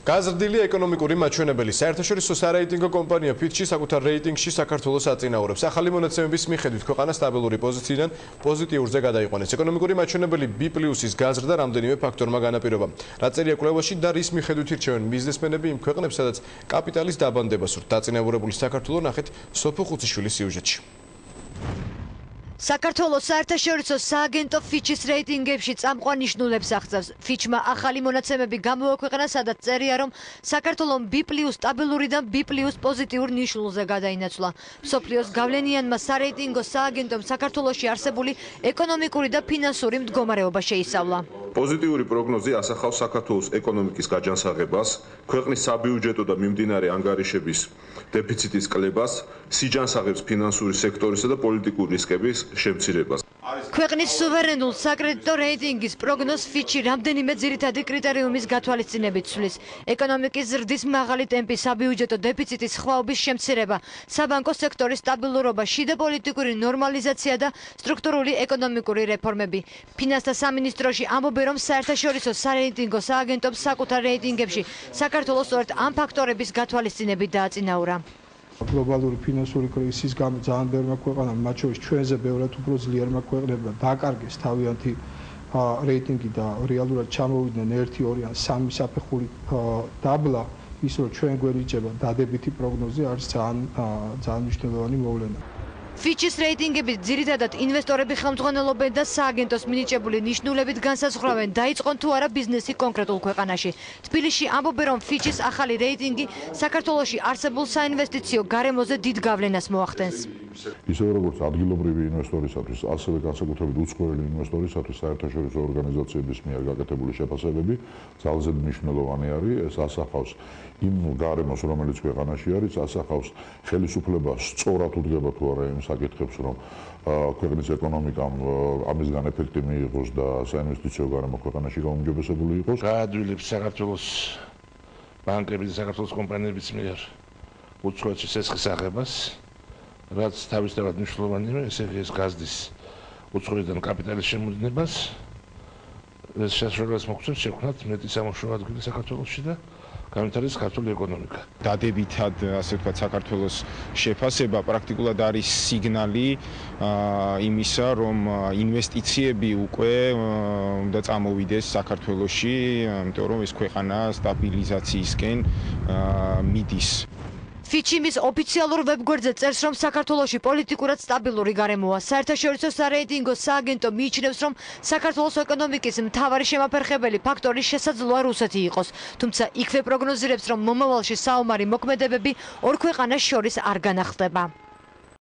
გაზრდილი ეკონომიკური მაჩვენებელი საერთაშორისო სარეიტინგო კომპანია Fitch საკუთარ რეიტინგში საქართველოს აწინაურებს. ახალი მონაცემების მიხედვით ქვეყანა სტაბილური პოზიციიდან პოზიტიურზე გადაიყვანეს. ეკონომიკური მაჩვენებელი B+-ის გაზრდა რამდენიმე ფაქტორმა განაპირობა. რა წერია კვლევაში და რის მიხედვით ირჩევენ ბიზნესმენები იმ ქვეყნებს, სადაც კაპიტალის დაბანდება სურთ. დაწინაურებული საქართველო ნახეთ სოფო ხუციშვილის სიუჟეტში. საქართველოს საერთაშორისო სააგენტო Fitch-ის რეიტინგებში წამყვან ნიშნულებს აღწევს. Fitch-მა ახალი მონაცემები გამოაქვეყნა, სადაც წერია, რომ საქართველოს B+ სტაბილურიდან B+ პოზიტიურ ნიშნულზე გადაინაცვლა. მსოფლიოს გავლენიანმა სარეიტინგო სააგენტომ საქართველოში არსებული ეკონომიკური და ფინანსური მდგომარეობა შეისწავლა. Პოზიტიური პროგნოზი ასახავს საქართველოს ეკონომიკის გაჯანსაღებას, ქვეყნის საბიუჯეტო და მიმდინარე ანგარიშების დეფიციტის კლებას, სიჯანსაღებს ფინანსური სექტორისა და პოლიტიკური რისკების შემცირებას. ქვეყნის სუვერენულ საკრედიტო რეიტინგის პროგნოზ Fitch-ი რამდენიმე ძირითადი კრიტერიუმის გათვალისწინებით ცვლის. ეკონომიკის ზრდის მაღალი ტემპი, საბიუჯეტო დეფიციტის ხვაობის შემცირება, საბანკო სექტორის სტაბილურობა, შიდა პოლიტიკური ნორმალიზაცია და სტრუქტურული ეკონომიკური რეფორმები. ფინანსთა სამინისტროში ამბობენ, რომ საერთაშორისო სარეიტინგო სააგენტოს საკუთარ რეიტინგებში საქართველოს სწორედ ამ ფაქტორების გათვალისწინებით დააწინაურა. გლობალური ფინანსური კრიზისის გამო ძალიან ბევრმა ქვეყანამ, მათ შორის ჩვენზე ბევრად უფრო ძლიერმა ქვეყნებმა დაკარგეს თავიანთი რეიტინგი და რეალურად ჩამოვიდნენ 1, 2 ან 3 საფეხური დაბლა, ის რომ ჩვენ გვენიჭება დადებითი პროგნოზი არის ძალიან მნიშვნელოვანი მოვლენა. Fitch-ის რეიტინგებით ძირითადად ინვესტორები ხელმძღვანელობენ და სააგენტოს მინიჭებული ნიშნულებით განსაზღვრავენ, დაიწყონ თუ არა ბიზნესი კონკრეტულ ქვეყანაში. თბილისში ამბობენ, რომ Fitch-ის ახალი რეიტინგი საქართველოში არსებულ საინვესტიციო გარემოზე დიდ გავლენას მოახდენს. ისევე როგორც ადგილობრივი ინვესტორისათვის, ასევე განსაკუთრებით უცხოელი ინვესტორისათვის საერთაშორისო ორგანიზაციების მიერ გაკეთებული შეფასებები ძალზედ მნიშვნელოვანი არის. ეს ასახავს იმ გარემოს, რომელიც ქვეყანაში არის, ასახავს ხელისუფლებას სწორად უდგება თუ არა იმ საკითხებს, რომ ქვეყნის ეკონომიკამ ამისგან ეფექტი მიიღოს და საინვესტიციო გარემო ქვეყანაში გაუმჯობესებული იყოს. გაადვილებს საქართველოს ბანკების და საქართველოს კომპანიების მიერ უცხოეთში სესხის აღებას, რაც თავისთავად მნიშვნელოვანია, ესე იგი ეს გაზრდის უცხოეთიდან კაპიტალის შემოდინებას. ეს შესაძლებლობას მოგცემს შექმნათ მეტი სამუშაო ადგილი საქართველოში და განვითარდეს ქართული ეკონომიკა. დადებითად, ასე ვთქვათ, საქართველოს შეფასება პრაქტიკულად არის სიგნალი იმისა, რომ ინვესტიციები უკვე უნდა წამოვიდეს საქართველოში, იმიტომ რომ ეს ქვეყანა სტაბილიზაციისკენ მიდის. Fitch-ი მის ოფიციალურ ვებგვერდზე წერს, რომ საქართველოში პოლიტიკურად სტაბილური გარემოა. საერთაშორისო სარეიტინგო სააგენტო მიიჩნევს, რომ საქართველოს ეკონომიკის მთავარი შემაფერხებელი ფაქტორი შესაძლოა რუსეთი იყოს. თუმცა იქვე პროგნოზირებს, რომ მომავალში საომარი მოქმედებები ორ ქვეყანას შორის არ განახლდება.